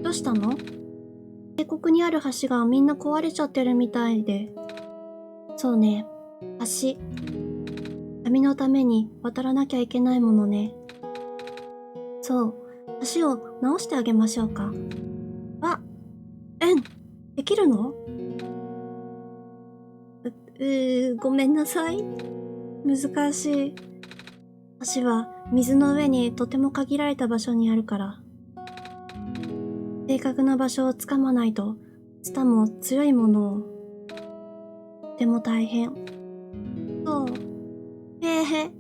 どうしたの？渓谷にある橋がみんな壊れちゃってるみたいで。そうね。橋。波のために渡らなきゃいけないものね。そう。橋を直してあげましょうか。あ、できるの？ごめんなさい。難しい。橋は水の上にとても限られた場所にあるから。正確な場所をつかまないと、ツタも強いものを。とても大変。そう。へへ。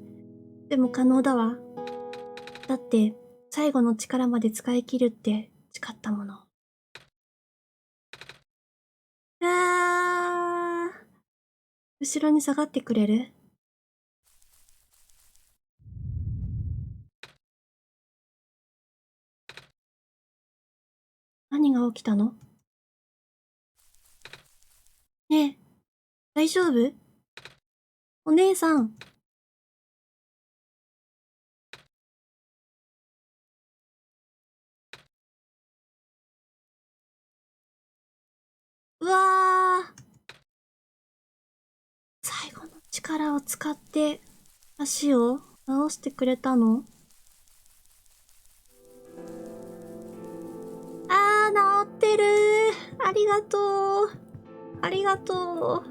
でも可能だわ。だって、最後の力まで使い切るって誓ったもの。後ろに下がってくれる？何が起きたの？ねえ、大丈夫？お姉さん。うわー。最後の力を使って足を直してくれたの？治ってる。ありがとう。ありがと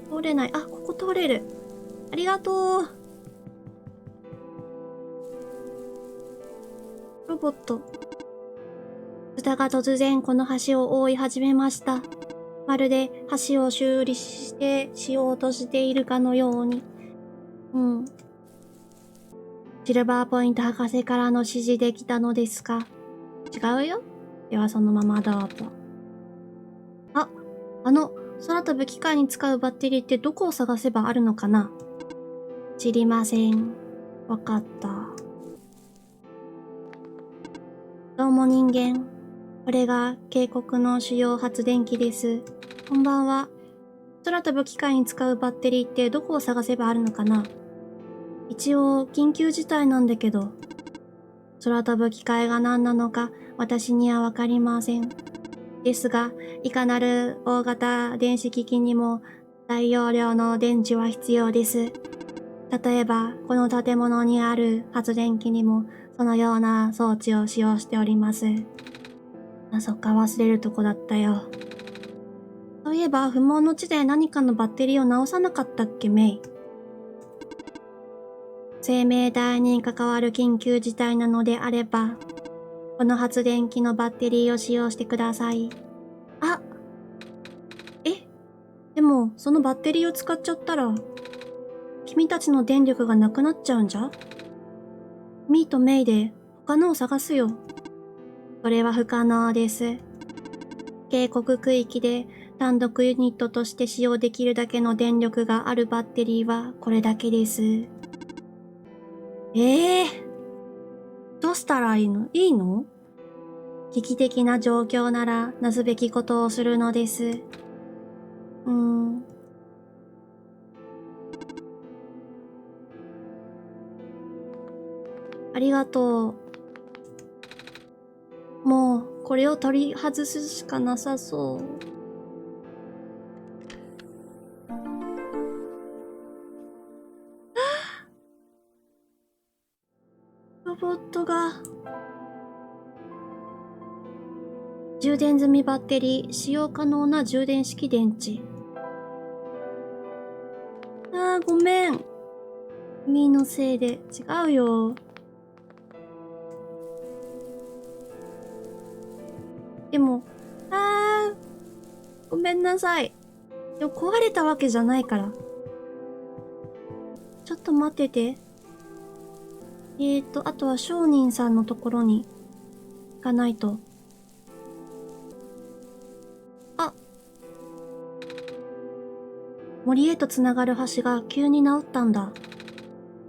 う。通れない。ここ通れる。ありがとう。ロボット。豚が突然この橋を覆い始めました。まるで橋を修理しようとしているかのように。シルバーポイント博士からの指示できたのですか？違うよ。ではそのままどうぞ。空飛ぶ機械に使うバッテリーってどこを探せばあるのかな？知りません。わかった。どうも人間。これが渓谷の主要発電機です。こんばんは。空飛ぶ機械に使うバッテリーってどこを探せばあるのかな？一応緊急事態なんだけど。空飛ぶ機械が何なのか私にはわかりません。ですが、いかなる大型電子機器にも大容量の電池は必要です。例えば、この建物にある発電機にもそのような装置を使用しております。そっか、忘れるとこだったよ。そういえば、不毛の地で何かのバッテリーを直さなかったっけ、メイ。生命体に関わる緊急事態なのであれば、この発電機のバッテリーを使用してください。でも、そのバッテリーを使っちゃったら、君たちの電力がなくなっちゃうんじゃ？ミーとメイで他のを探すよ。それは不可能です。渓谷区域で単独ユニットとして使用できるだけの電力があるバッテリーはこれだけです。どうしたらいいの？危機的な状況ならなすべきことをするのです。ありがとう。もう、これを取り外すしかなさそう。ロボットが。充電済みバッテリー、使用可能な充電式電池。ごめん。君のせいで。違うよ。でも、ごめんなさい。でも壊れたわけじゃないから。ちょっと待ってて。あとは商人さんのところに行かないと。森へとつながる橋が急に治ったんだ。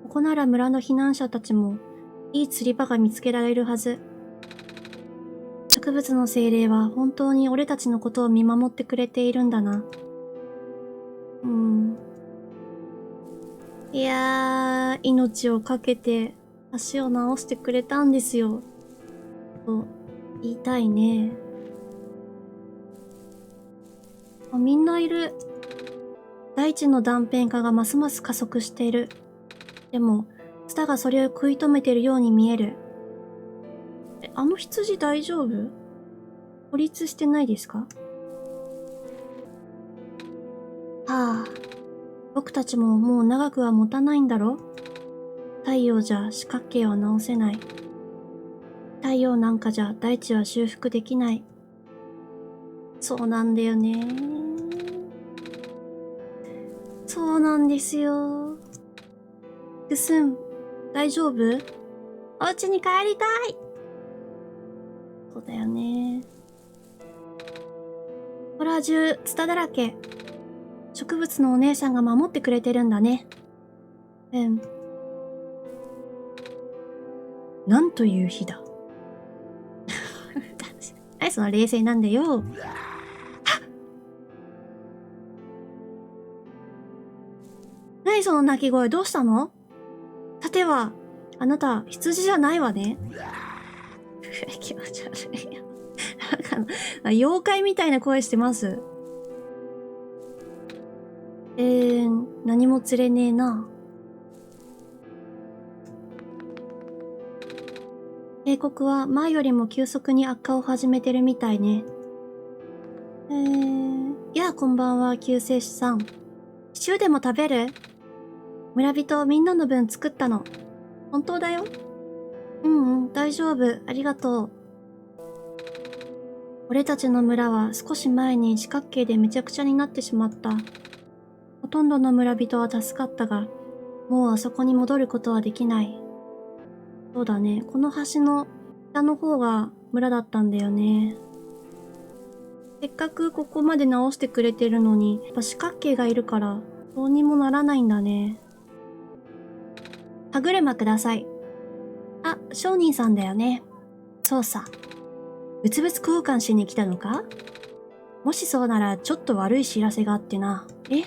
ここなら村の避難者たちもいい釣り場が見つけられるはず。植物の精霊は本当に俺たちのことを見守ってくれているんだな。いやー、命をかけて足を治してくれたんですよ。と言いたいね。あ、みんないる。大地の断片化がますます加速している。でも、ツタがそれを食い止めているように見える。あの羊大丈夫？孤立してないですか？はあ、僕たちももう長くは持たないんだろ？太陽じゃ四角形は直せない。太陽なんかじゃ大地は修復できない。そうなんだよね。そうなんですよ。くすん、大丈夫？お家に帰りたい。そうだよね。ほら中、ツタだらけ。植物のお姉さんが守ってくれてるんだね。うん。なんという日だ。はい、その冷静なんだよ。何その鳴き声、どうしたの？さては、あなた、羊じゃないわね。気持ち悪いよ。なんか妖怪みたいな声してます。何も釣れねえな。渓谷は前よりも急速に悪化を始めてるみたいね。やあ、こんばんは、救世主さん。シチューでも食べる？村人みんなの分作ったの。本当だよ。うんうん、大丈夫。ありがとう。俺たちの村は少し前に四角形でめちゃくちゃになってしまった。ほとんどの村人は助かったが、もうあそこに戻ることはできない。そうだね。この橋の北の方が村だったんだよね。せっかくここまで直してくれてるのに、やっぱ四角形がいるから、どうにもならないんだね。歯車ください。あ、商人さんだよね。そうさ。物々交換しに来たのか？もしそうならちょっと悪い知らせがあってな。え？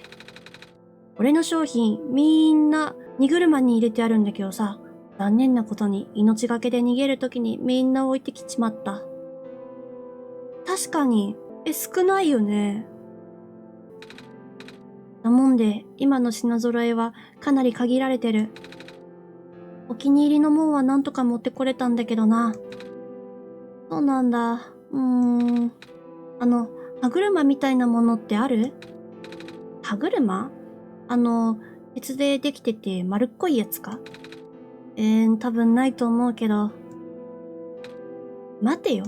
俺の商品みんな荷車に入れてあるんだけどさ、残念なことに命がけで逃げるときにみんな置いてきちまった。確かに、少ないよね。なもんで、今の品揃えはかなり限られてる。お気に入りのもんはなんとか持ってこれたんだけどな。そうなんだ。あの、歯車みたいなものってある？歯車？鉄でできてて丸っこいやつか？多分ないと思うけど。待てよ。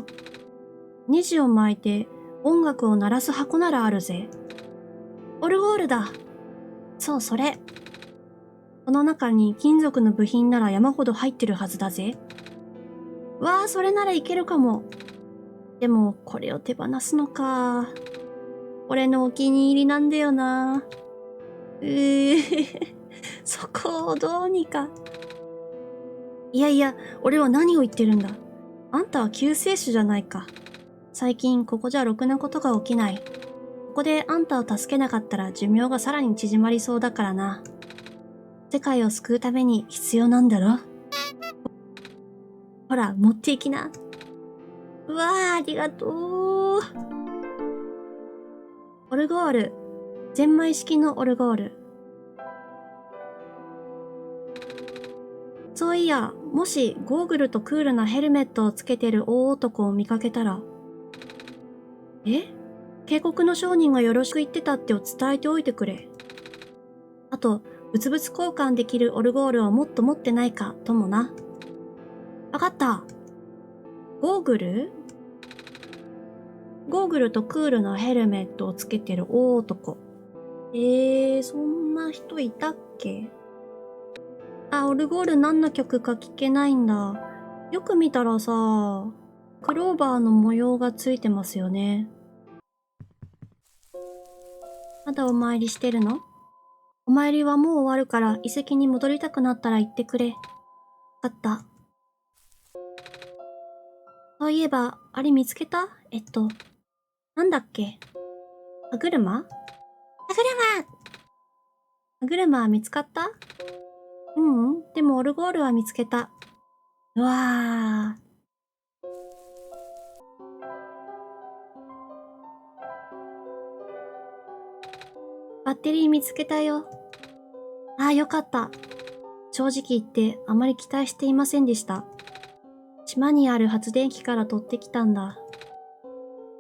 ネジを巻いて音楽を鳴らす箱ならあるぜ。オルゴールだ。そう、それ。この中に金属の部品なら山ほど入ってるはずだぜ。わあ、それならいけるかも。でも、これを手放すのか。俺のお気に入りなんだよな。そこをどうにか。いやいや、俺は何を言ってるんだ。あんたは救世主じゃないか。最近ここじゃろくなことが起きない。ここであんたを助けなかったら寿命がさらに縮まりそうだからな。世界を救うために必要なんだろ？ほら、持っていきな。うわあ、ありがとう。オルゴール。ゼンマイ式のオルゴール。そういや、もしゴーグルとクールなヘルメットをつけてる大男を見かけたら、渓谷の商人がよろしく言ってたってを伝えておいてくれ。あと、物々交換できるオルゴールをもっと持ってないか、ともな。わかった。ゴーグル？ゴーグルとクールなヘルメットをつけてる大男。そんな人いたっけ？あ、オルゴール何の曲か聞けないんだ。よく見たらさ、クローバーの模様がついてますよね。まだお参りしてるの？お参りはもう終わるから遺跡に戻りたくなったら言ってくれ。わかった。そういえば、あれ見つけた？なんだっけ？歯車？歯車！歯車は見つかった？でもオルゴールは見つけた。うわー。バッテリー見つけたよ。ああ、よかった。正直言ってあまり期待していませんでした。島にある発電機から取ってきたんだ。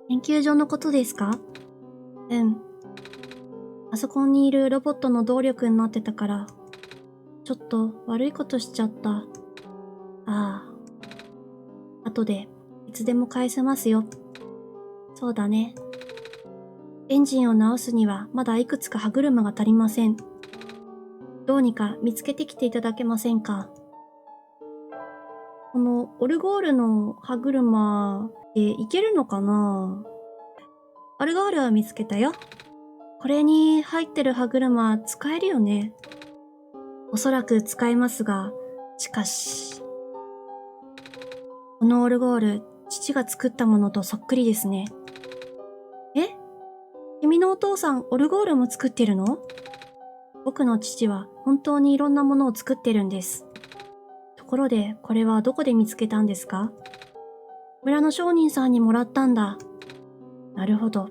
研究所のことですか？うん。あそこにいるロボットの動力になってたから、ちょっと悪いことしちゃった。ああ。後で、いつでも返せますよ。そうだね。エンジンを直すにはまだいくつか歯車が足りません。どうにか見つけてきていただけませんか？このオルゴールの歯車でいけるのかな？オルゴールを見つけたよ。これに入ってる歯車使えるよね。おそらく使えますが、しかし、このオルゴール、父が作ったものとそっくりですね。え？君のお父さんオルゴールも作ってるの？僕の父は本当にいろんなものを作ってるんです。ところで、これはどこで見つけたんですか？村の商人さんにもらったんだ。なるほど。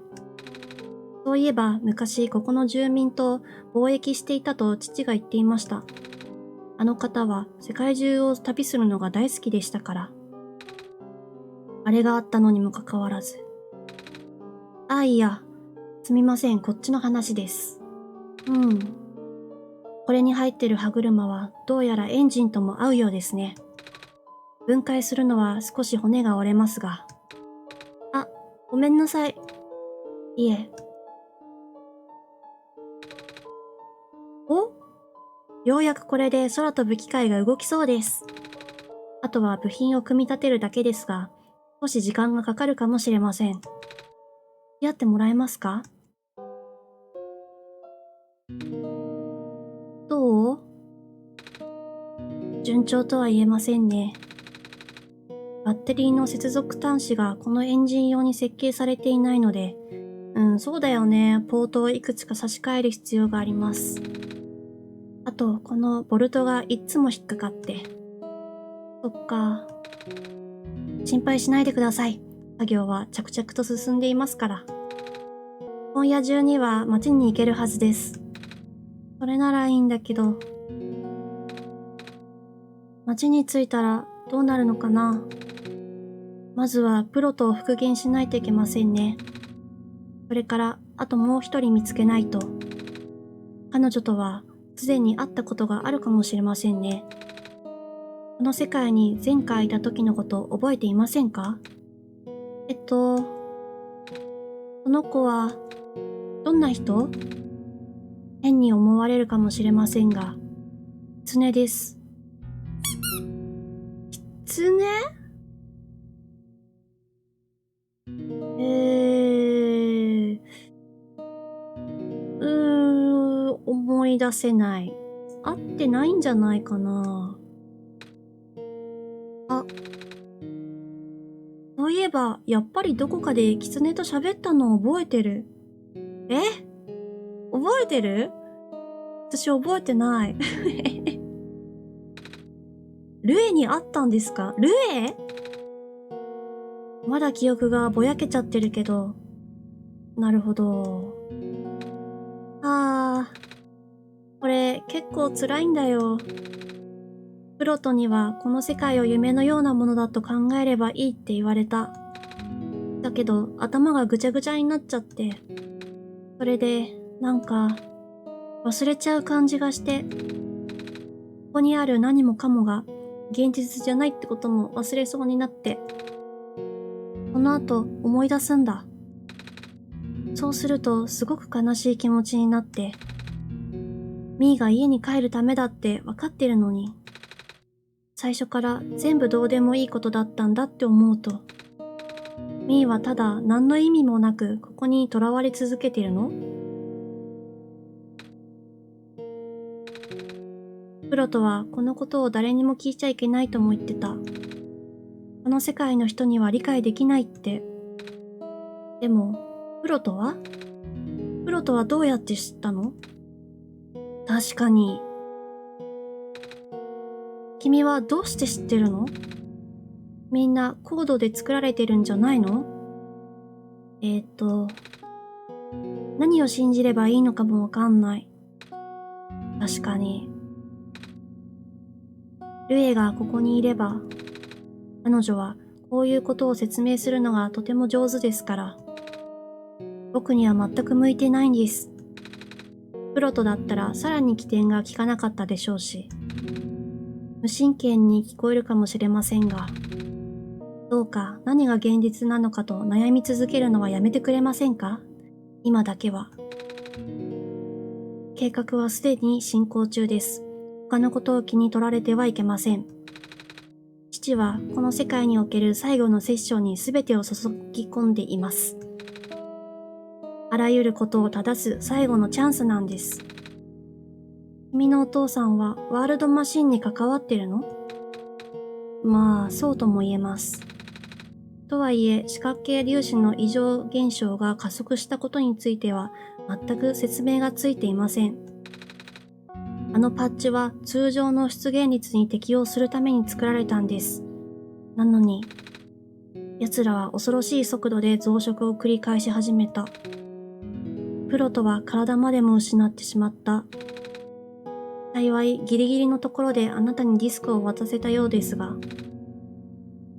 そういえば昔ここの住民と貿易していたと父が言っていました。あの方は世界中を旅するのが大好きでしたから。あれがあったのにもかかわらず。あ、いや、すみません、こっちの話です。これに入ってる歯車はどうやらエンジンとも合うようですね。分解するのは少し骨が折れますが。あ、ごめんなさい。いえ。お？ようやくこれで空飛ぶ機械が動きそうです。あとは部品を組み立てるだけですが、少し時間がかかるかもしれません。付き合ってもらえますか？どう？順調とは言えませんね。バッテリーの接続端子がこのエンジン用に設計されていないので、そうだよね。ポートをいくつか差し替える必要があります。あと、このボルトがいつも引っかかって。そっか。心配しないでください。作業は着々と進んでいますから。今夜中には町に行けるはずです。それならいいんだけど。町に着いたらどうなるのかな？まずはプロと復元しないといけませんね。それから、あともう一人見つけないと。彼女とはすでに会ったことがあるかもしれませんね。この世界に前回いた時のこと覚えていませんか？その子は、どんな人？変に思われるかもしれませんが、狐です。狐？思い出せない。会ってないんじゃないかな。あ、そういえば、やっぱりどこかで狐と喋ったのを覚えてる。え？覚えてる？私覚えてない。ルエに会ったんですか？ルエ？まだ記憶がぼやけちゃってるけど。なるほど。あー、これ結構辛いんだよ。プロトにはこの世界を夢のようなものだと考えればいいって言われた。だけど頭がぐちゃぐちゃになっちゃって。それで、なんか、忘れちゃう感じがして、ここにある何もかもが現実じゃないってことも忘れそうになって、この後思い出すんだ。そうするとすごく悲しい気持ちになって、ミーが家に帰るためだって分かってるのに、最初から全部どうでもいいことだったんだって思うと、ミーはただ何の意味もなくここに囚われ続けてるの？プロトはこのことを誰にも聞いちゃいけないとも言ってた。この世界の人には理解できないって。でも、プロトはどうやって知ったの？確かに。君はどうして知ってるの？みんなコードで作られてるんじゃないの？何を信じればいいのかもわかんない。確かに。ルエがここにいれば、彼女はこういうことを説明するのがとても上手ですから、僕には全く向いてないんです。プロトだったらさらに起点が効かなかったでしょうし、無神経に聞こえるかもしれませんが、どうか何が現実なのかと悩み続けるのはやめてくれませんか？今だけは。計画はすでに進行中です。他のことを気に取られてはいけません。父はこの世界における最後のセッションに全てを注ぎ込んでいます。あらゆることを正す最後のチャンスなんです。君のお父さんはワールドマシンに関わってるの？まあ、そうとも言えます。とはいえ、四角形粒子の異常現象が加速したことについては全く説明がついていません。あのパッチは通常の出現率に適応するために作られたんです。なのに、奴らは恐ろしい速度で増殖を繰り返し始めた。プロトは体までも失ってしまった。幸いギリギリのところであなたにディスクを渡せたようですが、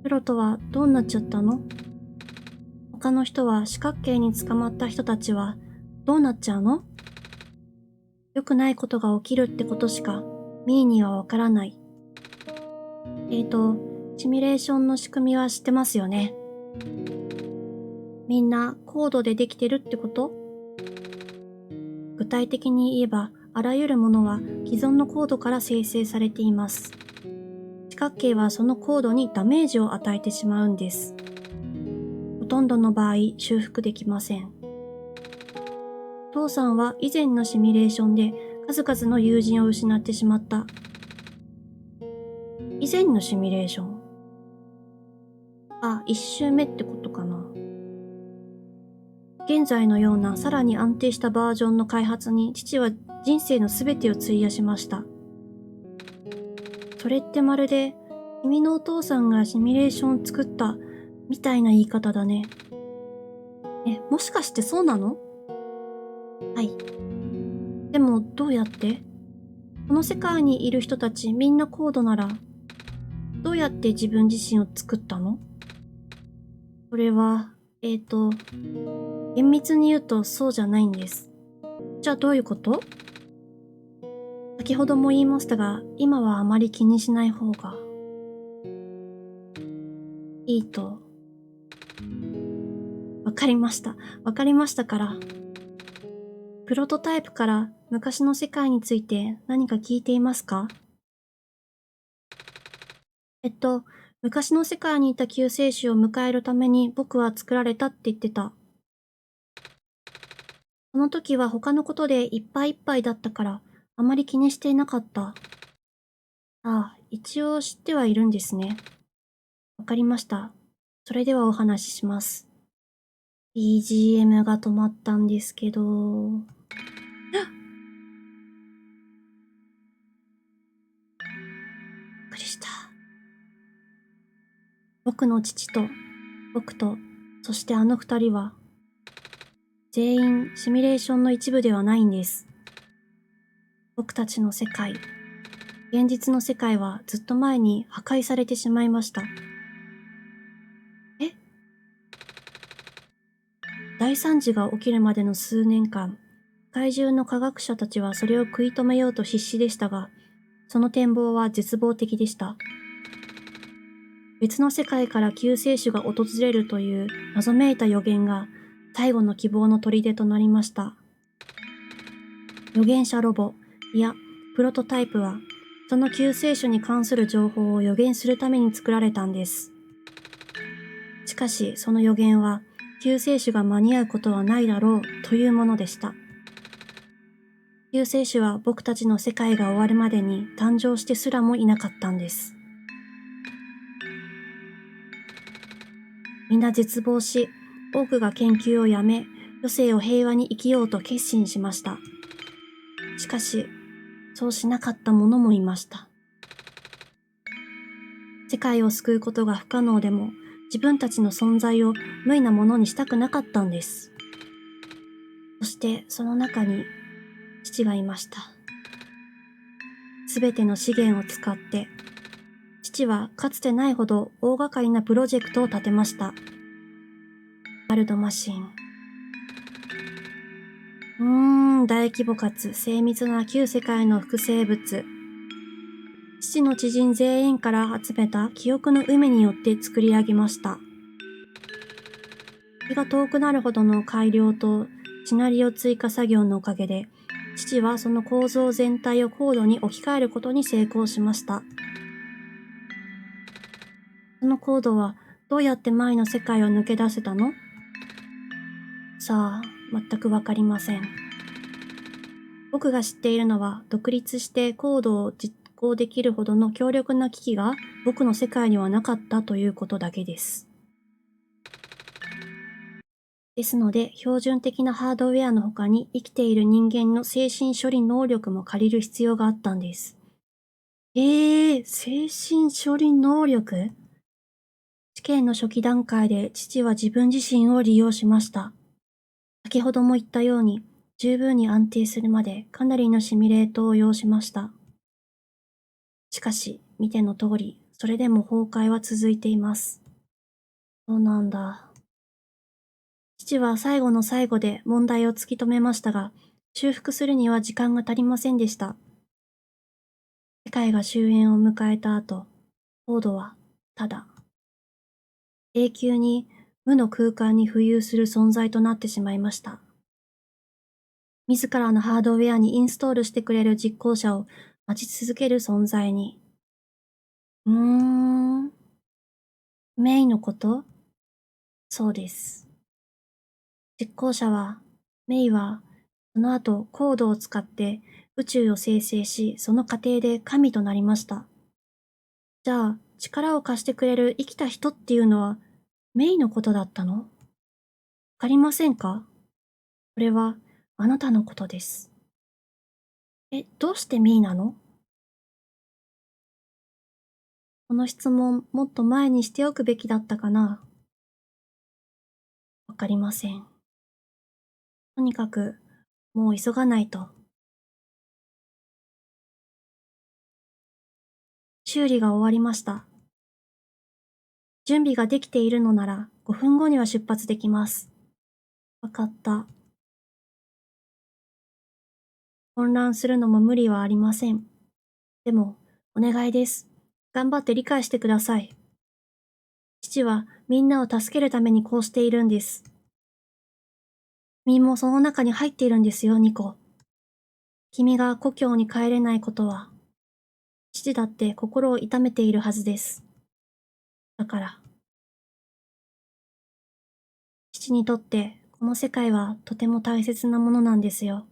プロトはどうなっちゃったの？他の人は四角形に捕まった人たちはどうなっちゃうの？良くないことが起きるってことしかミーにはわからない。シミュレーションの仕組みは知ってますよね。みんなコードでできてるってこと？具体的に言えば、あらゆるものは既存のコードから生成されています。四角形はそのコードにダメージを与えてしまうんです。ほとんどの場合、修復できません。父さんは以前のシミュレーションで数々の友人を失ってしまった。以前のシミュレーション？一周目ってことかな。現在のようなさらに安定したバージョンの開発に父は人生の全てを費やしました。それってまるで君のお父さんがシミュレーションを作ったみたいな言い方だね。もしかしてそうなの？はい。でもどうやって？この世界にいる人たちみんなコードなら、どうやって自分自身を作ったの？それは、厳密に言うとそうじゃないんです。じゃあどういうこと？先ほども言いましたが、今はあまり気にしない方がいいと。わかりました。わかりましたから。プロトタイプから昔の世界について何か聞いていますか？昔の世界にいた救世主を迎えるために僕は作られたって言ってた。その時は他のことでいっぱいいっぱいだったから、あまり気にしていなかった。一応知ってはいるんですね。わかりました。それではお話しします。BGM が止まったんですけど。びっくりした。僕の父と、僕と、そしてあの二人は、全員シミュレーションの一部ではないんです。僕たちの世界、現実の世界はずっと前に破壊されてしまいました。え？大惨事が起きるまでの数年間、世界中の科学者たちはそれを食い止めようと必死でしたが、その展望は絶望的でした。別の世界から救世主が訪れるという謎めいた予言が最後の希望の砦となりました。預言者ロボ、いや、プロトタイプは、その救世主に関する情報を予言するために作られたんです。しかし、その予言は、救世主が間に合うことはないだろうというものでした。救世主は僕たちの世界が終わるまでに誕生してすらもいなかったんです。みんな絶望し、多くが研究をやめ、余生を平和に生きようと決心しました。しかし、そうしなかった者もいました。世界を救うことが不可能でも、自分たちの存在を無意なものにしたくなかったんです。そしてその中に父がいました。すべての資源を使って、父はかつてないほど大掛かりなプロジェクトを立てました。ワールドマシン。大規模かつ精密な旧世界の複生物。父の知人全員から集めた記憶の海によって作り上げました。気が遠くなるほどの改良とシナリオ追加作業のおかげで、父はその構造全体を高度に置き換えることに成功しました。そのコードはどうやって前の世界を抜け出せたの？さあ、全くわかりません。僕が知っているのは、独立してコードを実行できるほどの強力な機器が僕の世界にはなかったということだけです。ですので、標準的なハードウェアの他に生きている人間の精神処理能力も借りる必要があったんです。精神処理能力？試験の初期段階で父は自分自身を利用しました。先ほども言ったように、十分に安定するまでかなりのシミュレートを要しました。しかし、見ての通り、それでも崩壊は続いています。そうなんだ。父は最後の最後で問題を突き止めましたが、修復するには時間が足りませんでした。世界が終焉を迎えた後、フォードは、ただ、永久に無の空間に浮遊する存在となってしまいました。自らのハードウェアにインストールしてくれる実行者を待ち続ける存在に。メイのこと？そうです。実行者は、メイは、その後コードを使って宇宙を生成し、その過程で神となりました。じゃあ、力を貸してくれる生きた人っていうのは、メイのことだったの？わかりませんか？これは、あなたのことです。どうしてメイなの？この質問、もっと前にしておくべきだったかな？わかりません。とにかく、もう急がないと。修理が終わりました。準備ができているのなら、5分後には出発できます。わかった。混乱するのも無理はありません。でも、お願いです。頑張って理解してください。父はみんなを助けるためにこうしているんです。君もその中に入っているんですよ、ニコ。君が故郷に帰れないことは、父だって心を痛めているはずです。だから、父にとってこの世界はとても大切なものなんですよ。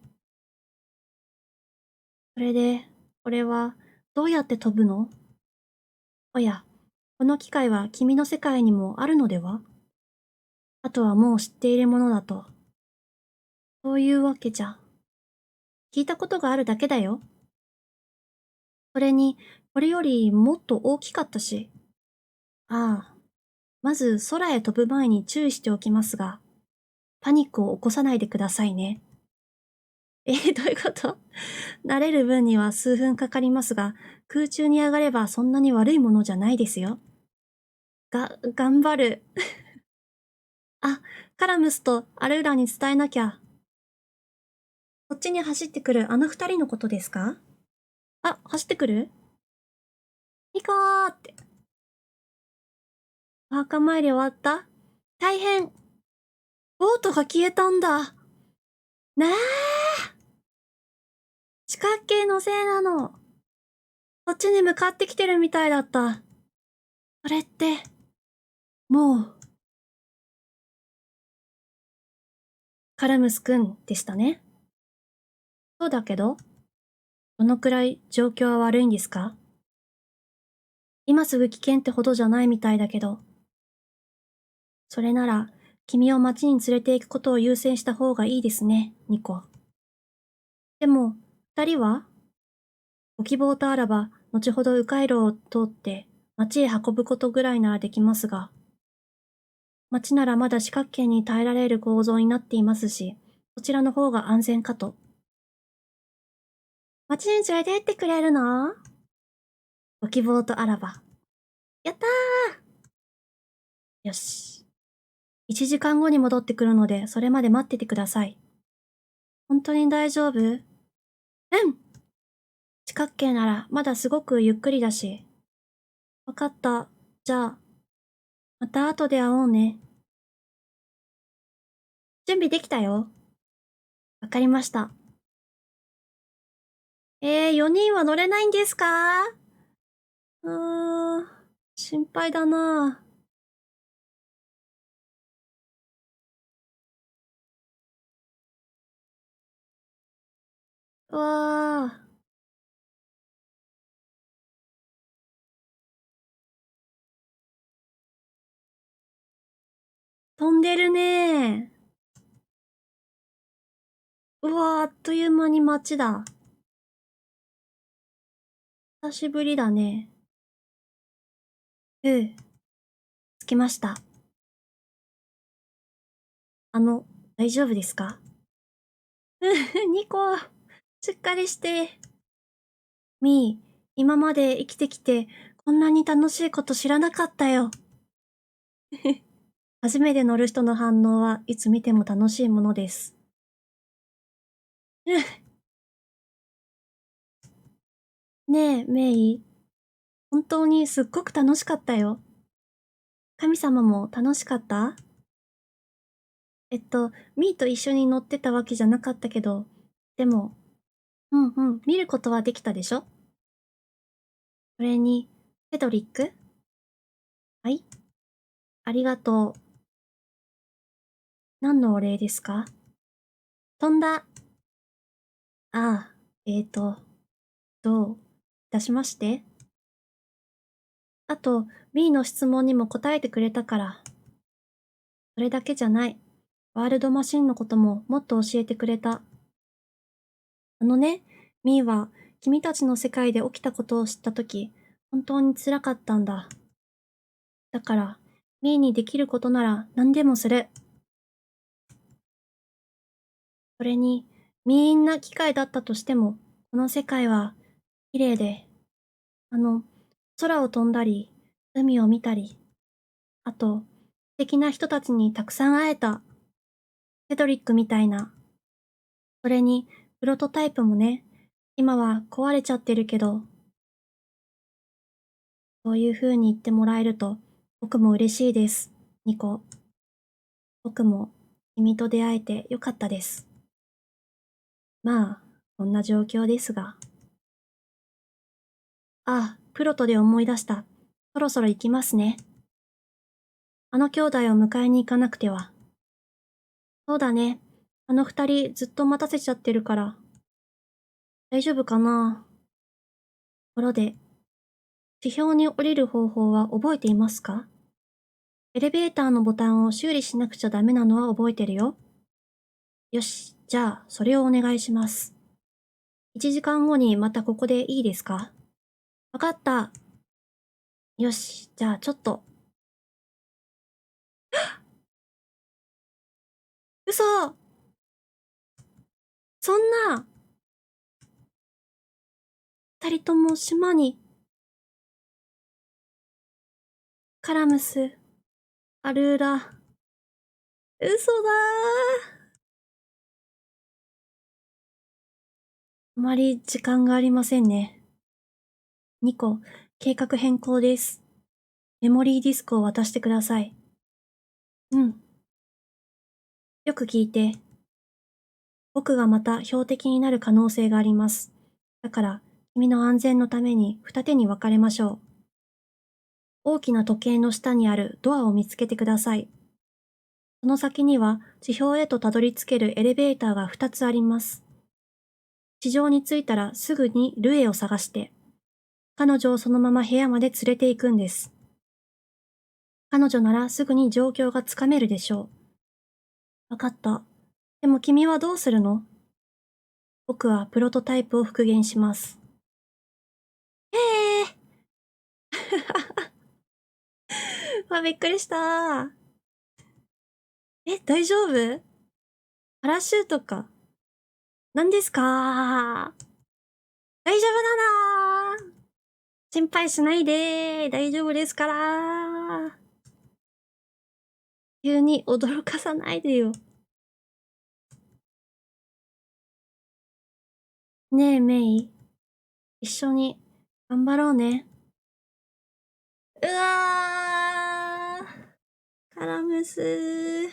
それで、これはどうやって飛ぶの？おや、この機械は君の世界にもあるのでは？あとはもう知っているものだと。そういうわけじゃ。聞いたことがあるだけだよ。それに、これよりもっと大きかったし。ああ、まず空へ飛ぶ前に注意しておきますが、パニックを起こさないでくださいね。どういうこと？慣れる分には数分かかりますが、空中に上がればそんなに悪いものじゃないですよ。頑張る。あ、カラムスとアルーラに伝えなきゃ。こっちに走ってくるあの二人のことですか？あ、走ってくる？ニコーって。お墓参り終わった？大変。ボートが消えたんだ。ねえ。四角形のせいなの。こっちに向かってきてるみたいだった。それって、もう、カラムスくんでしたね。そうだけど、どのくらい状況は悪いんですか？今すぐ危険ってほどじゃないみたいだけど。それなら、君を街に連れて行くことを優先した方がいいですね、ニコ。でも、二人は？ご希望とあらば、後ほど迂回路を通って町へ運ぶことぐらいならできますが、町ならまだ四角形に耐えられる構造になっていますし、そちらの方が安全かと。町に連れて行ってくれるの？ご希望とあらば。やったー。よし。1時間後に戻ってくるので、それまで待っててください。本当に大丈夫？うん。四角形ならまだすごくゆっくりだし。わかった。じゃあ、また後で会おうね。準備できたよ。わかりました。4人は乗れないんですか？心配だな。うわあ、飛んでるね。うわあ、あっという間に街だ。久しぶりだね。うん、着きました。大丈夫ですか？うん、ニコ、しっかりして。みー、今まで生きてきて、こんなに楽しいこと知らなかったよ。初めて乗る人の反応はいつ見ても楽しいものです。うん、ねえ、メイ。本当にすっごく楽しかったよ。神様も楽しかった？ミーと一緒に乗ってたわけじゃなかったけど、でも、うんうん、見ることはできたでしょ？それに、セドリック？はい、ありがとう。何のお礼ですか？飛んだ。ああ、どういたしまして。あと、ミーの質問にも答えてくれたから。それだけじゃない。ワールドマシンのことももっと教えてくれた。あのね、ミーは君たちの世界で起きたことを知ったとき、本当に辛かったんだ。だから、ミーにできることなら何でもする。それに、みんな機械だったとしても、この世界は綺麗で、あの、空を飛んだり、海を見たり、あと、素敵な人たちにたくさん会えた。セドリックみたいな。それに、プロトタイプもね、今は壊れちゃってるけど、そういう風に言ってもらえると、僕も嬉しいです。ニコ。僕も、君と出会えてよかったです。まあ、こんな状況ですが。ああ、プロトで思い出した。そろそろ行きますね。あの兄弟を迎えに行かなくては。そうだね。あの二人ずっと待たせちゃってるから。大丈夫かな？ところで、地表に降りる方法は覚えていますか？エレベーターのボタンを修理しなくちゃダメなのは覚えてるよ。よし、じゃあ、それをお願いします。1時間後にまたここでいいですか？わかった。よし、じゃあちょっと。嘘！そんな！二人とも島に、カラムス、アルーラ。嘘だー。あまり時間がありませんね。2個、計画変更です。メモリーディスクを渡してください。うん。よく聞いて。僕がまた標的になる可能性があります。だから、君の安全のために二手に分かれましょう。大きな時計の下にあるドアを見つけてください。その先には地表へとたどり着けるエレベーターが2つあります。地上に着いたらすぐにルエを探して、彼女をそのまま部屋まで連れて行くんです。彼女ならすぐに状況がつかめるでしょう。わかった。でも君はどうするの？僕はプロトタイプを復元します。あ、びっくりした。え、大丈夫？パラシュートか。何ですか？大丈夫だなー。心配しないでー。大丈夫ですから。急に驚かさないでよ。ねえ、メイ。一緒に頑張ろうね。うわー。カラムス。